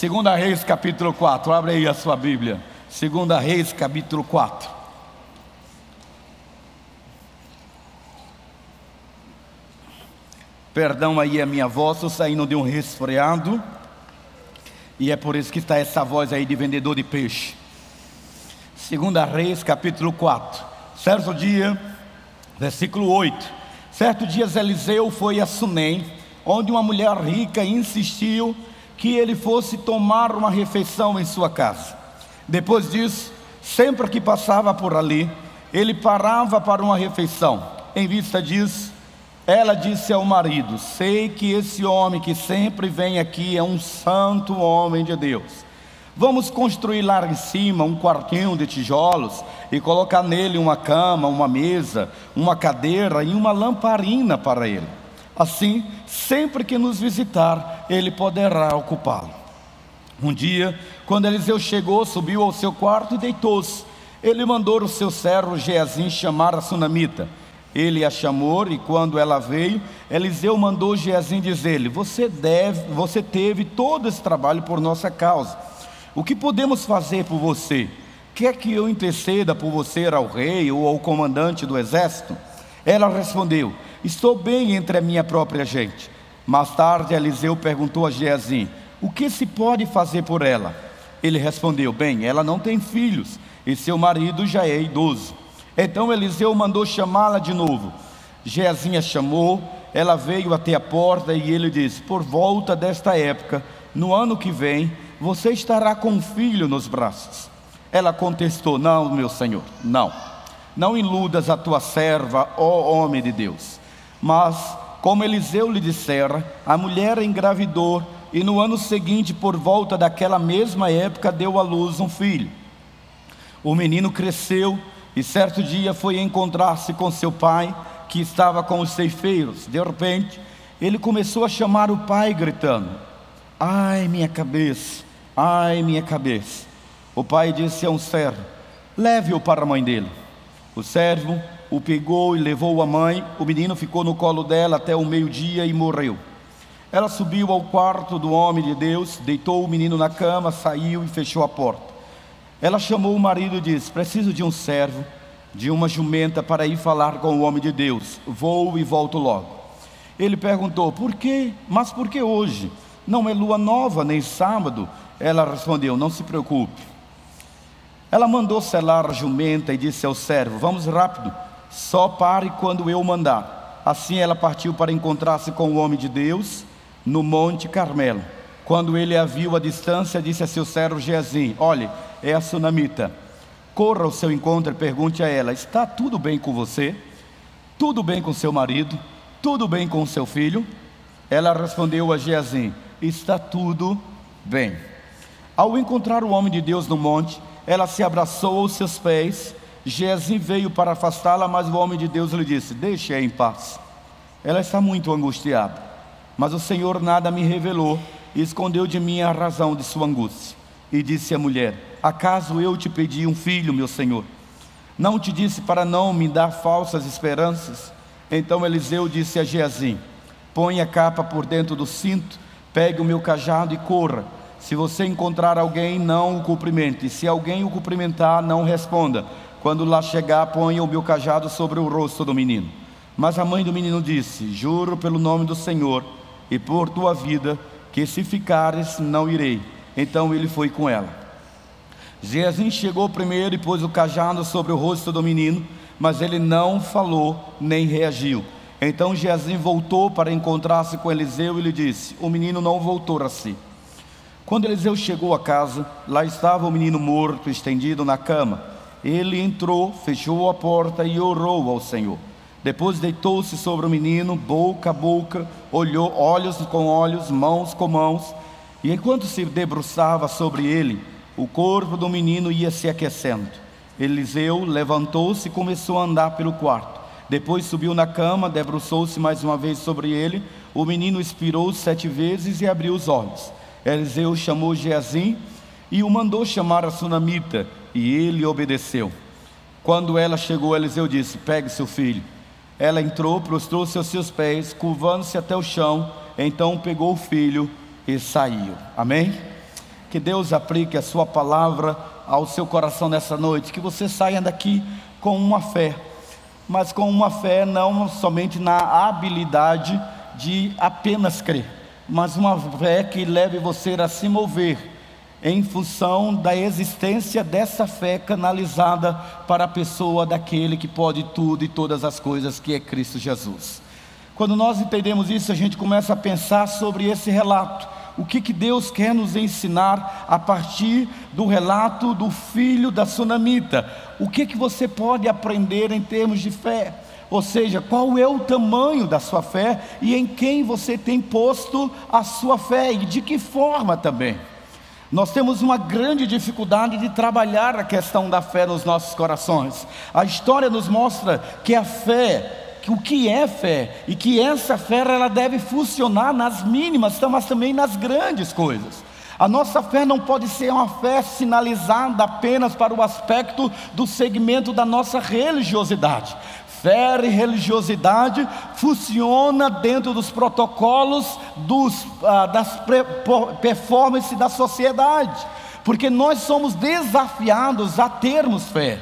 Segunda Reis capítulo 4, abre aí a sua Bíblia. Segunda Reis capítulo 4. Perdão aí a minha voz, estou saindo de um resfriado, e é por isso que está essa voz aí de vendedor de peixe. Segunda Reis capítulo 4. Certo dia, versículo 8. Certo dia Eliseu foi a Sunem, onde uma mulher rica insistiu que ele fosse tomar uma refeição em sua casa. Depois disso, sempre que passava por ali, ele parava para uma refeição. Em vista disso, ela disse ao marido: sei que esse homem que sempre vem aqui é um santo homem de Deus. Vamos construir lá em cima um quartinho de tijolos e colocar nele uma cama, uma mesa, uma cadeira e uma lamparina para ele. Assim, sempre que nos visitar, ele poderá ocupá-lo. Um dia, quando Eliseu chegou, subiu ao seu quarto e deitou-se. Ele mandou o seu servo Geazi chamar a sunamita. Ele a chamou, e quando ela veio, Eliseu mandou Geazi dizer-lhe: você teve todo esse trabalho por nossa causa. O que podemos fazer por você? Quer que eu interceda por você ao rei ou ao comandante do exército? Ela respondeu: estou bem entre a minha própria gente. Mais tarde Eliseu perguntou a Geazi: o que se pode fazer por ela? Ele respondeu: bem, ela não tem filhos e seu marido já é idoso. Então Eliseu mandou chamá-la de novo. Geazi a chamou, ela veio até a porta e ele disse: por volta desta época, no ano que vem, você estará com um filho nos braços. Ela contestou: não, meu senhor, não iludas a tua serva, ó homem de Deus. Mas, como Eliseu lhe dissera, a mulher engravidou e no ano seguinte, por volta daquela mesma época, deu à luz um filho. O menino cresceu e certo dia foi encontrar-se com seu pai, que estava com os ceifeiros. De repente, ele começou a chamar o pai, gritando: ai, minha cabeça, ai, minha cabeça. O pai disse a um servo: leve-o para a mãe dele. O servo o pegou e levou a mãe. O menino ficou no colo dela até o meio-dia e morreu. Ela subiu ao quarto do homem de Deus, deitou o menino na cama, saiu e fechou a porta. Ela chamou o marido e disse: preciso de um servo, de uma jumenta para ir falar com o homem de Deus. Vou e volto logo. Ele perguntou: por quê? Mas por que hoje? Não é lua nova, nem sábado. Ela respondeu: não se preocupe. Ela mandou selar a jumenta e disse ao servo: vamos rápido, só pare quando eu mandar. Assim ela partiu para encontrar-se com o homem de Deus no Monte Carmelo. Quando ele a viu à distância, disse a seu servo Geazi: olhe, é a sunamita. Corra ao seu encontro e pergunte a ela: está tudo bem com você? Tudo bem com seu marido? Tudo bem com seu filho? Ela respondeu a Geazi: está tudo bem. Ao encontrar o homem de Deus no monte, ela se abraçou aos seus pés. Geazi veio para afastá-la, mas o homem de Deus lhe disse: deixe-a em paz. Ela está muito angustiada, mas o Senhor nada me revelou e escondeu de mim a razão de sua angústia. E disse a mulher: acaso eu te pedi um filho, meu senhor? Não te disse para não me dar falsas esperanças? Então Eliseu disse a Geazi: põe a capa por dentro do cinto, pegue o meu cajado e corra. Se você encontrar alguém, não o cumprimente. Se alguém o cumprimentar, não responda. Quando lá chegar, ponha o meu cajado sobre o rosto do menino. Mas a mãe do menino disse: juro pelo nome do Senhor e por tua vida, que se ficares, não irei. Então ele foi com ela. Geazi chegou primeiro e pôs o cajado sobre o rosto do menino, mas ele não falou nem reagiu. Então Geazi voltou para encontrar-se com Eliseu e lhe disse: o menino não voltou a si. Quando Eliseu chegou a casa, lá estava o menino morto, estendido na cama. Ele entrou, fechou a porta e orou ao Senhor. Depois deitou-se sobre o menino, boca a boca, olhou, olhos com olhos, mãos com mãos. E enquanto se debruçava sobre ele, o corpo do menino ia se aquecendo. Eliseu levantou-se e começou a andar pelo quarto. Depois subiu na cama, debruçou-se mais uma vez sobre ele. O menino expirou 7 vezes e abriu os olhos. Eliseu chamou Geazi e o mandou chamar a sunamita, e ele obedeceu. Quando ela chegou, Eliseu disse: pegue seu filho. Ela entrou, prostrou-se aos seus pés, curvando-se até o chão. Então pegou o filho e saiu. Amém? Que Deus aplique a sua palavra ao seu coração nessa noite, que você saia daqui com uma fé, mas com uma fé não somente na habilidade de apenas crer, mas uma fé que leve você a se mover em função da existência dessa fé canalizada para a pessoa daquele que pode tudo e todas as coisas, que é Cristo Jesus. Quando nós entendemos isso, a gente começa a pensar sobre esse relato. O que Deus quer nos ensinar a partir do relato do filho da sunamita? O que você pode aprender em termos de fé? Ou seja, qual é o tamanho da sua fé e em quem você tem posto a sua fé e de que forma também? Nós temos uma grande dificuldade de trabalhar a questão da fé nos nossos corações. A história nos mostra que a fé, o que é fé, e que essa fé ela deve funcionar nas mínimas, mas também nas grandes coisas. A nossa fé não pode ser uma fé sinalizada apenas para o aspecto do segmento da nossa religiosidade. Fé e religiosidade funciona dentro dos protocolos das performances da sociedade, porque nós somos desafiados a termos fé.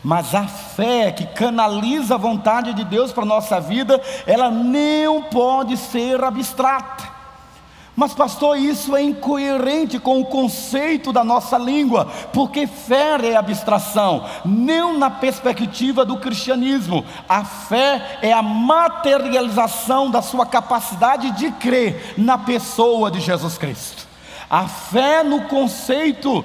Mas a fé que canaliza a vontade de Deus para a nossa vida, ela não pode ser abstrata. Mas pastor, isso é incoerente com o conceito da nossa língua, porque fé é abstração, não na perspectiva do cristianismo. A fé é a materialização da sua capacidade de crer na pessoa de Jesus Cristo. A fé no conceito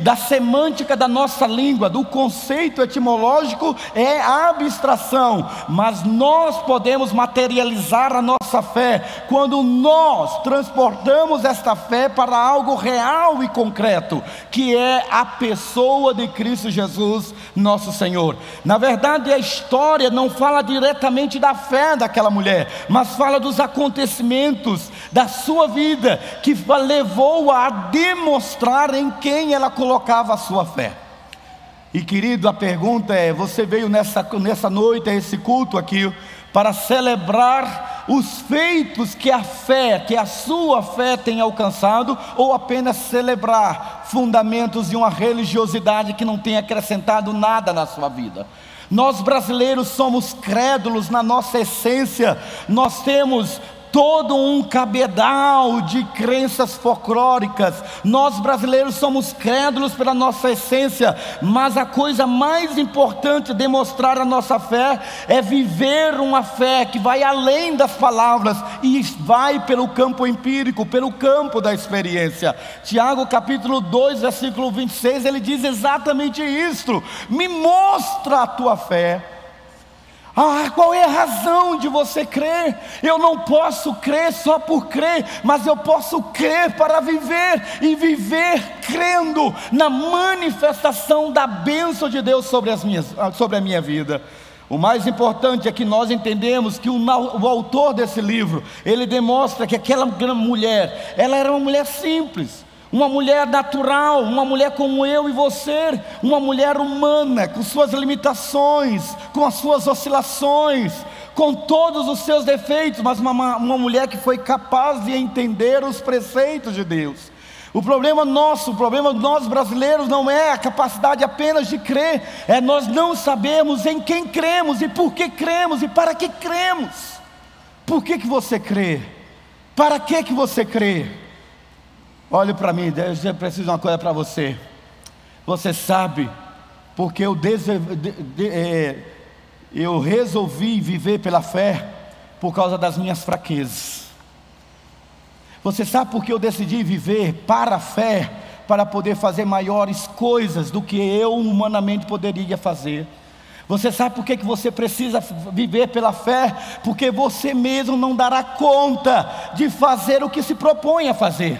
da semântica da nossa língua, do conceito etimológico, é a abstração, mas nós podemos materializar a nossa fé quando nós transportamos esta fé para algo real e concreto, que é a pessoa de Cristo Jesus, nosso Senhor. Na verdade, a história não fala diretamente da fé daquela mulher, mas fala dos acontecimentos da sua vida, que levou a demonstrar em quem ela colocava a sua fé. E querido, a pergunta é: você veio nessa noite, a esse culto aqui, para celebrar os feitos que a sua fé tem alcançado, ou apenas celebrar fundamentos de uma religiosidade que não tem acrescentado nada na sua vida? Nós brasileiros somos crédulos na nossa essência, nós temos todo um cabedal de crenças folclóricas. Nós brasileiros somos crédulos pela nossa essência, mas a coisa mais importante de demonstrar a nossa fé é viver uma fé que vai além das palavras e vai pelo campo empírico, pelo campo da experiência. Tiago capítulo 2 versículo 26, ele diz exatamente isso: me mostra a tua fé. Qual é a razão de você crer? Eu não posso crer só por crer, mas eu posso crer para viver, e viver crendo na manifestação da bênção de Deus sobre a minha vida. O mais importante é que nós entendemos que o autor desse livro, ele demonstra que aquela mulher, ela era uma mulher simples, uma mulher natural, uma mulher como eu e você, uma mulher humana, com suas limitações, com as suas oscilações, com todos os seus defeitos, mas uma mulher que foi capaz de entender os preceitos de Deus. O problema de nós brasileiros não é a capacidade apenas de crer, é nós não sabemos em quem cremos, e por que cremos, e para que cremos. Por que você crê? Para que você crê? Olhe para mim, eu preciso de uma coisa para você. Você sabe porque eu resolvi viver pela fé? Por causa das minhas fraquezas. Você sabe porque eu decidi viver para a fé? Para poder fazer maiores coisas do que eu humanamente poderia fazer. Você sabe por que você precisa viver pela fé? Porque você mesmo não dará conta de fazer o que se propõe a fazer.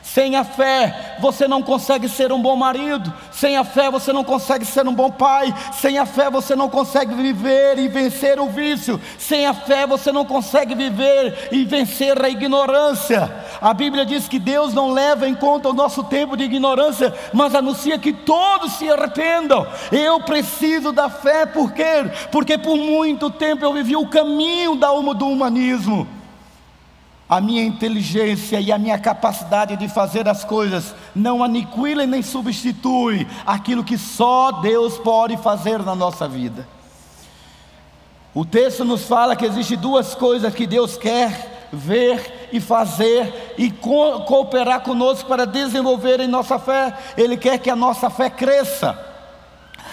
Sem a fé, você não consegue ser um bom marido. Sem a fé, você não consegue ser um bom pai. Sem a fé, você não consegue viver e vencer o vício. Sem a fé, você não consegue viver e vencer a ignorância. A Bíblia diz que Deus não leva em conta o nosso tempo de ignorância, mas anuncia que todos se arrependam. Eu preciso da fé, por quê? Porque por muito tempo eu vivi o caminho do humanismo. a minha inteligência e a minha capacidade de fazer as coisas não aniquila e nem substitui aquilo que só Deus pode fazer na nossa vida. O texto nos fala que existem duas coisas que Deus quer ver e fazer e cooperar conosco para desenvolver em nossa fé. Ele quer que a nossa fé cresça.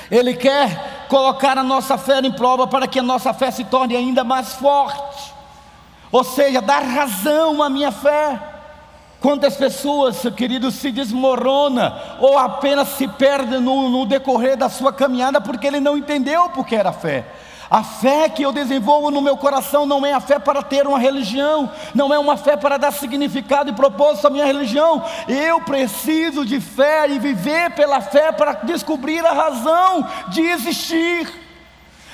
Ele quer colocar a nossa fé em prova para que a nossa fé se torne ainda mais forte. Ou seja, dar razão à minha fé. Quantas pessoas, queridos, se desmoronam ou apenas se perdem no decorrer da sua caminhada porque ele não entendeu porque era fé. A fé que eu desenvolvo no meu coração não é a fé para ter uma religião, não é uma fé para dar significado e propósito à minha religião. Eu preciso de fé e viver pela fé para descobrir a razão de existir,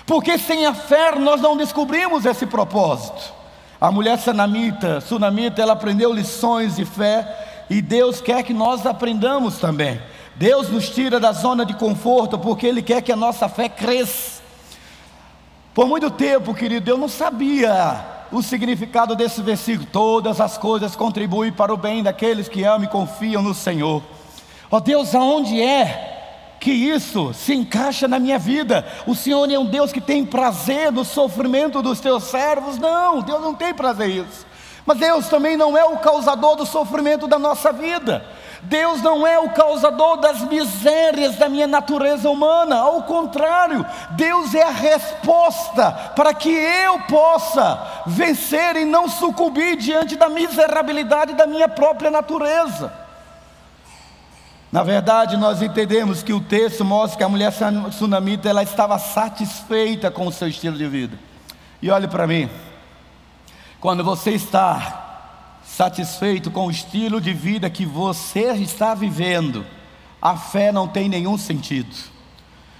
porque sem a fé nós não descobrimos esse propósito. A mulher sunamita, ela aprendeu lições de fé e Deus quer que nós aprendamos também. Deus nos tira da zona de conforto porque Ele quer que a nossa fé cresça. Por muito tempo, querido, eu não sabia o significado desse versículo. Todas as coisas contribuem para o bem daqueles que amam e confiam no Senhor. Ó Deus, aonde é que isso se encaixa na minha vida? O Senhor é um Deus que tem prazer no sofrimento dos teus servos? Não, Deus não tem prazer nisso. Mas Deus também não é o causador do sofrimento da nossa vida. Deus não é o causador das misérias da minha natureza humana. Ao contrário, Deus é a resposta para que eu possa vencer e não sucumbir diante da miserabilidade da minha própria natureza. Na verdade, nós entendemos que o texto mostra que a mulher sunamita, ela estava satisfeita com o seu estilo de vida. E olhe para mim, quando você está satisfeito com o estilo de vida que você está vivendo, a fé não tem nenhum sentido.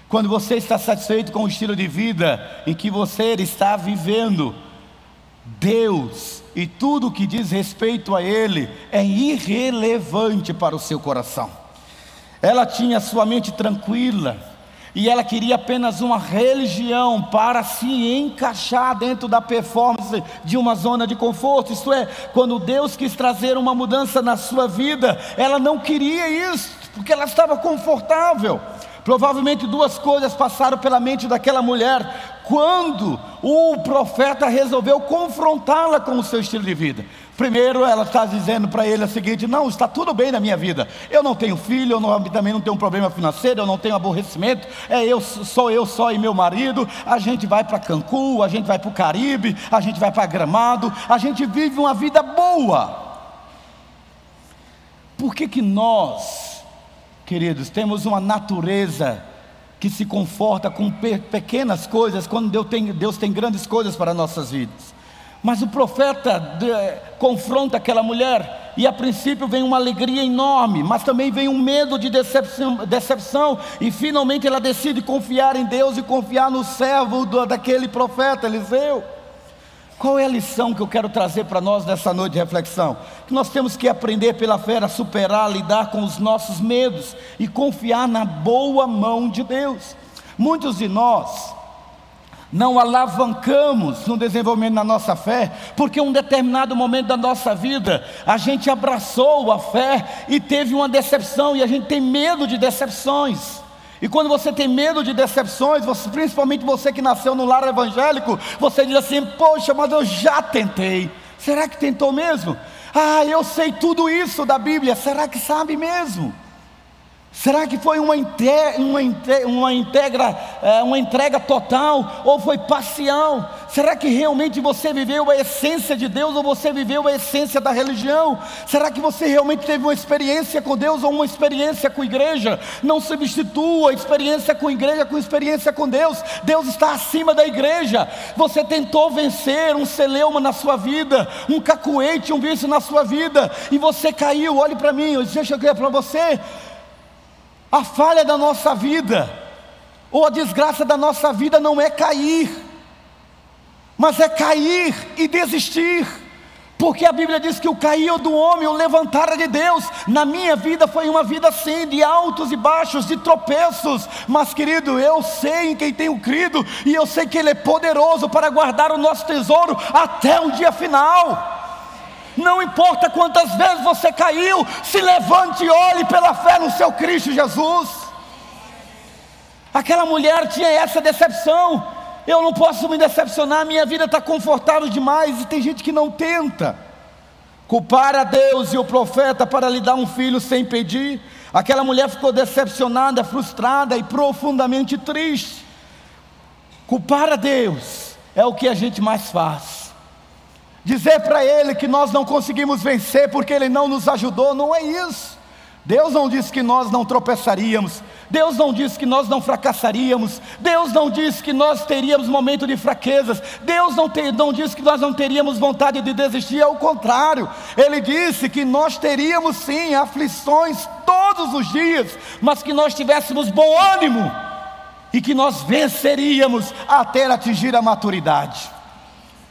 Quando você está satisfeito com o estilo de vida em que você está vivendo, Deus e tudo que diz respeito a Ele é irrelevante para o seu coração. Ela tinha sua mente tranquila e ela queria apenas uma religião para se encaixar dentro da performance de uma zona de conforto. Isto é, quando Deus quis trazer uma mudança na sua vida, ela não queria isso, porque ela estava confortável. Provavelmente duas coisas passaram pela mente daquela mulher quando o profeta resolveu confrontá-la com o seu estilo de vida. Primeiro, ela está dizendo para ele o seguinte: não, está tudo bem na minha vida, eu não tenho filho, também não tenho um problema financeiro, eu não tenho aborrecimento, sou eu só e meu marido, a gente vai para Cancún, a gente vai para o Caribe, a gente vai para Gramado, a gente vive uma vida boa. Por que nós, queridos, temos uma natureza que se conforta com pequenas coisas, quando Deus tem grandes coisas para nossas vidas? Mas o profeta confronta aquela mulher, e a princípio vem uma alegria enorme, mas também vem um medo de decepção, e finalmente ela decide confiar em Deus e confiar no servo daquele profeta, Eliseu. Qual é a lição que eu quero trazer para nós nessa noite de reflexão? Que nós temos que aprender pela fé a superar, lidar com os nossos medos e confiar na boa mão de Deus. Muitos de nós não alavancamos no desenvolvimento da nossa fé, porque em um determinado momento da nossa vida, a gente abraçou a fé e teve uma decepção, e a gente tem medo de decepções. E quando você tem medo de decepções, principalmente você que nasceu no lar evangélico, você diz assim: poxa, mas eu já tentei. Será que tentou mesmo? Ah, eu sei tudo isso da Bíblia, será que sabe mesmo? Será que foi uma entrega total, ou foi parcial? Será que realmente você viveu a essência de Deus, ou você viveu a essência da religião? Será que você realmente teve uma experiência com Deus, ou uma experiência com a igreja? Não substitua a experiência com a igreja com experiência com Deus. Deus está acima da igreja. Você tentou vencer um celeuma na sua vida, um cacuete, um vício na sua vida, e você caiu. Olhe para mim, deixa eu dizer para você: a falha da nossa vida, ou a desgraça da nossa vida, não é cair, mas é cair e desistir. Porque a Bíblia diz que o cair do homem, o levantar de Deus. Na minha vida foi uma vida assim, de altos e baixos, de tropeços. Mas querido, eu sei em quem tenho crido, e eu sei que Ele é poderoso para guardar o nosso tesouro até o dia final. Não importa quantas vezes você caiu, se levante e olhe pela fé no seu Cristo Jesus. Aquela mulher tinha essa decepção: eu não posso me decepcionar, minha vida está confortável demais. E tem gente que não tenta culpar a Deus e o profeta para lhe dar um filho sem pedir. Aquela mulher ficou decepcionada, frustrada e profundamente triste. Culpar a Deus é o que a gente mais faz. Dizer para Ele que nós não conseguimos vencer porque Ele não nos ajudou, não é isso. Deus não disse que nós não tropeçaríamos, Deus não disse que nós não fracassaríamos, Deus não disse que nós teríamos momento de fraquezas, Deus não disse que nós não teríamos vontade de desistir. Ao contrário, Ele disse que nós teríamos sim aflições todos os dias, mas que nós tivéssemos bom ânimo e que nós venceríamos até atingir a maturidade.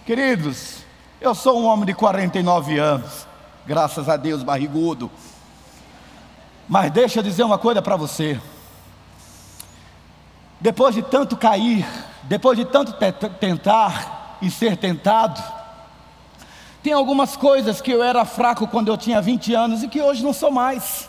Queridos, eu sou um homem de 49 anos, graças a Deus, barrigudo. Mas deixa eu dizer uma coisa para você: depois de tanto cair, depois de tanto tentar e ser tentado, tem algumas coisas que eu era fraco quando eu tinha 20 anos e que hoje não sou mais.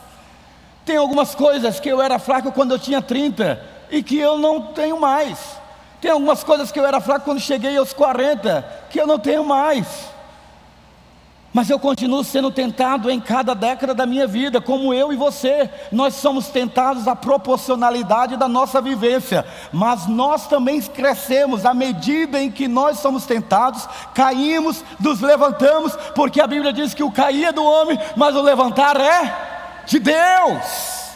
Tem algumas coisas que eu era fraco quando eu tinha 30 e que eu não tenho mais. Tem algumas coisas que eu era fraco quando cheguei aos 40 que eu não tenho mais. Mas eu continuo sendo tentado em cada década da minha vida, como eu e você. Nós somos tentados à proporcionalidade da nossa vivência, mas nós também crescemos à medida em que nós somos tentados, caímos, nos levantamos, porque a Bíblia diz que o cair é do homem, mas o levantar é de Deus.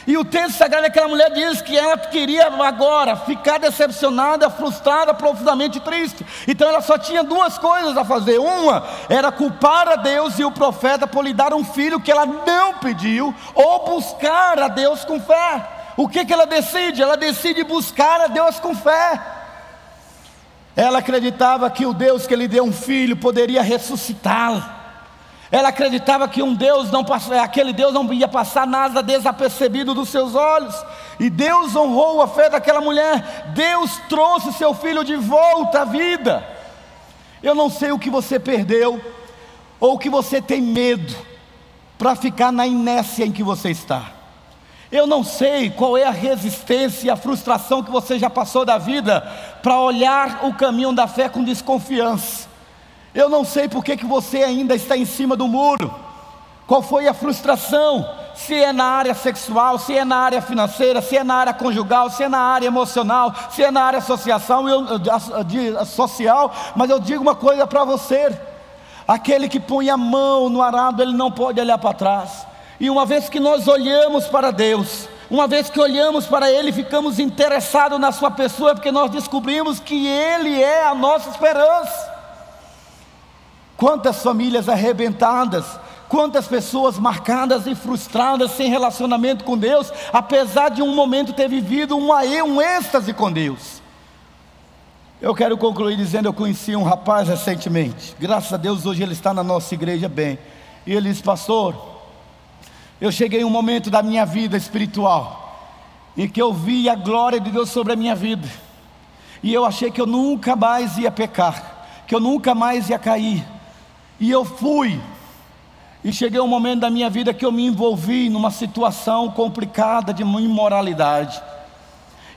E o texto sagrado daquela mulher diz que ela queria agora ficar decepcionada, frustrada, profundamente triste. Então ela só tinha duas coisas a fazer: uma era culpar a Deus e o profeta por lhe dar um filho que ela não pediu, ou buscar a Deus com fé. O que ela decide? Ela decide buscar a Deus com fé. Ela acreditava que o Deus que lhe deu um filho poderia ressuscitá-la. Ela acreditava que aquele Deus não ia passar nada desapercebido dos seus olhos. E Deus honrou a fé daquela mulher. Deus trouxe seu filho de volta à vida. Eu não sei o que você perdeu, ou o que você tem medo, para ficar na inércia em que você está. Eu não sei qual é a resistência e a frustração que você já passou da vida, para olhar o caminho da fé com desconfiança. Eu não sei por que você ainda está em cima do muro. Qual foi a frustração? Se é na área sexual, se é na área financeira, se é na área conjugal, se é na área emocional, se é na área social. Mas eu digo uma coisa para você: aquele que põe a mão no arado, ele não pode olhar para trás. E uma vez que nós olhamos para Deus, uma vez que olhamos para Ele, ficamos interessados na sua pessoa, porque nós descobrimos que Ele é a nossa esperança. Quantas famílias arrebentadas, quantas pessoas marcadas e frustradas sem relacionamento com Deus, apesar de um momento ter vivido um êxtase com Deus. Eu quero concluir dizendo: eu conheci um rapaz recentemente, graças a Deus hoje ele está na nossa igreja bem. E ele disse: pastor, eu cheguei em um momento da minha vida espiritual em que eu vi a glória de Deus sobre a minha vida, e eu achei que eu nunca mais ia pecar, que eu nunca mais ia cair. E eu fui, e cheguei a um momento da minha vida que eu me envolvi numa situação complicada de imoralidade,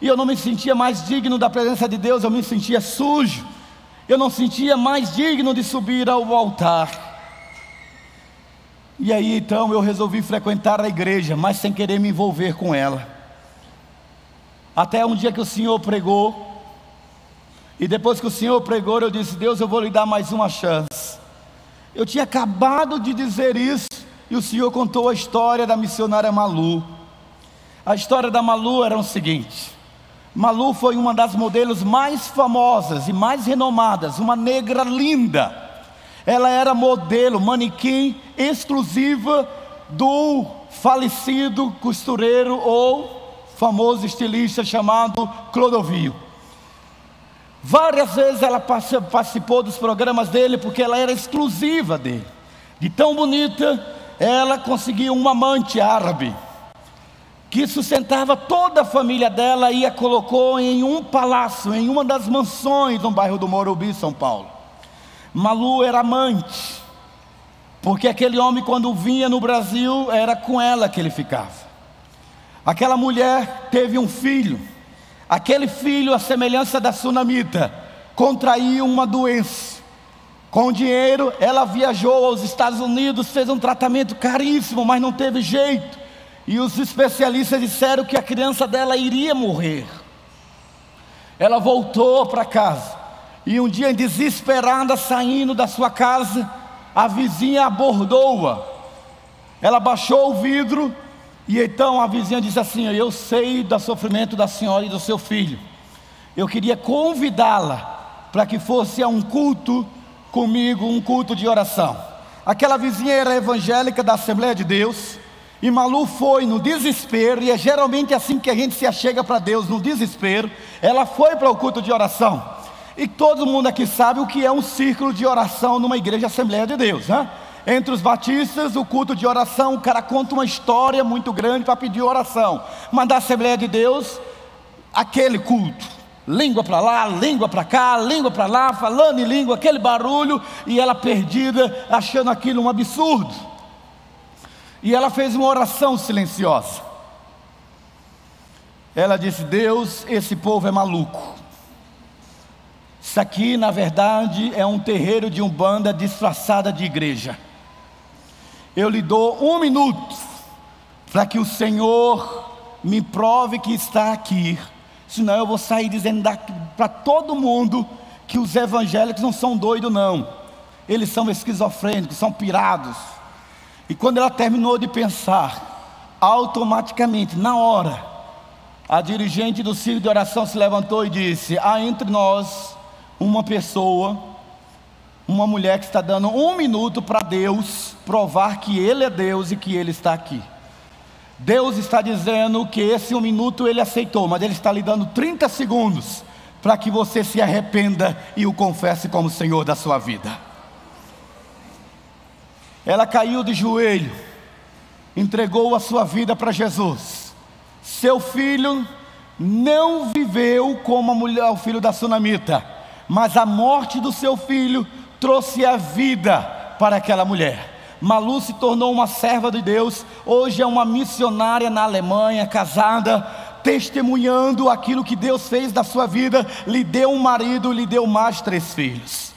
e eu não me sentia mais digno da presença de Deus, eu me sentia sujo, eu não sentia mais digno de subir ao altar. E aí então eu resolvi frequentar a igreja, mas sem querer me envolver com ela, até um dia que o Senhor pregou, e depois que o Senhor pregou, eu disse: Deus, eu vou lhe dar mais uma chance. Eu tinha acabado de dizer isso, e o Senhor contou a história da missionária Malu. A história da Malu era o seguinte: Malu foi uma das modelos mais famosas e mais renomadas, uma negra linda. Ela era modelo, manequim exclusiva do falecido costureiro ou famoso estilista chamado Clodovil. Várias vezes ela participou dos programas dele, porque ela era exclusiva dele. De tão bonita, ela conseguiu um amante árabe, que sustentava toda a família dela, e a colocou em um palácio, em uma das mansões no bairro do Morumbi, São Paulo. Malu era amante, porque aquele homem, quando vinha no Brasil, era com ela que ele ficava. Aquela mulher teve um filho. Aquele filho, à semelhança da sunamita, contraiu uma doença. Com o dinheiro, ela viajou aos Estados Unidos, fez um tratamento caríssimo, mas não teve jeito. E os especialistas disseram que a criança dela iria morrer. Ela voltou para casa. E um dia, desesperada, saindo da sua casa, a vizinha abordou-a. Ela baixou o vidro, e então a vizinha disse assim: eu sei do sofrimento da senhora e do seu filho. Eu queria convidá-la para que fosse a um culto comigo, um culto de oração. Aquela vizinha era evangélica da Assembleia de Deus, e Malu foi no desespero, e é geralmente assim que a gente se achega para Deus, no desespero. Ela foi para o culto de oração, e todo mundo aqui sabe o que é um círculo de oração numa igreja Assembleia de Deus, né? Entre os batistas, o culto de oração, o cara conta uma história muito grande para pedir oração, mas da Assembleia de Deus, aquele culto, língua para lá, língua para cá, língua para lá, falando em língua, aquele barulho, e ela perdida, achando aquilo um absurdo. E ela fez uma oração silenciosa. Ela disse: Deus, esse povo é maluco. Isso aqui, na verdade, é um terreiro de umbanda disfarçada de igreja. Eu lhe dou 1 minuto para que o Senhor me prove que está aqui. Senão eu vou sair dizendo para todo mundo que os evangélicos não são doidos não. Eles são esquizofrênicos, são pirados. E quando ela terminou de pensar, automaticamente, na hora, a dirigente do círculo de oração se levantou e disse: há entre nós uma pessoa, uma mulher que está dando 1 minuto para Deus provar que Ele é Deus e que Ele está aqui. Deus está dizendo que esse 1 minuto Ele aceitou, mas Ele está lhe dando 30 segundos para que você se arrependa e o confesse como Senhor da sua vida. Ela caiu de joelho, entregou a sua vida para Jesus. Seu filho não viveu como a mulher, o filho da sunamita, mas a morte do seu filho trouxe a vida para aquela mulher. Malu se tornou uma serva de Deus, hoje é uma missionária na Alemanha, casada, testemunhando aquilo que Deus fez da sua vida. Lhe deu um marido, lhe deu mais 3 filhos.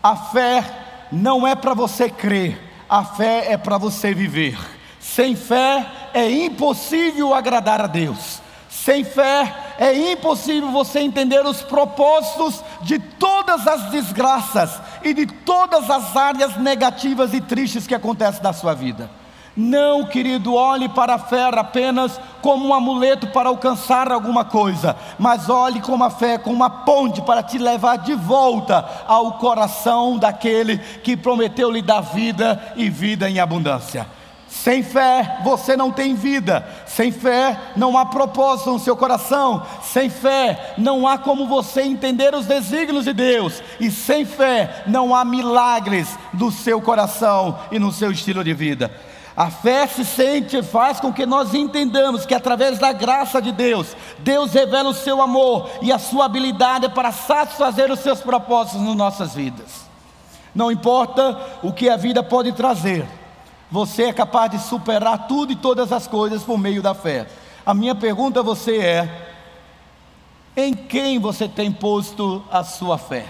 A fé não é para você crer, a fé é para você viver. Sem fé é impossível agradar a Deus. Sem fé é impossível você entender os propósitos de todas as desgraças e de todas as áreas negativas e tristes que acontecem na sua vida. Não, querido, olhe para a fé apenas como um amuleto para alcançar alguma coisa, mas olhe como a fé, como uma ponte para te levar de volta ao coração daquele que prometeu lhe dar vida e vida em abundância. Sem fé você não tem vida. Sem fé não há propósito no seu coração. Sem fé não há como você entender os desígnios de Deus. E sem fé não há milagres no seu coração e no seu estilo de vida. A fé se sente, faz com que nós entendamos que através da graça de Deus, Deus revela o seu amor e a sua habilidade para satisfazer os seus propósitos nas nossas vidas. Não importa o que a vida pode trazer, você é capaz de superar tudo e todas as coisas por meio da fé. A minha pergunta a você é: em quem você tem posto a sua fé?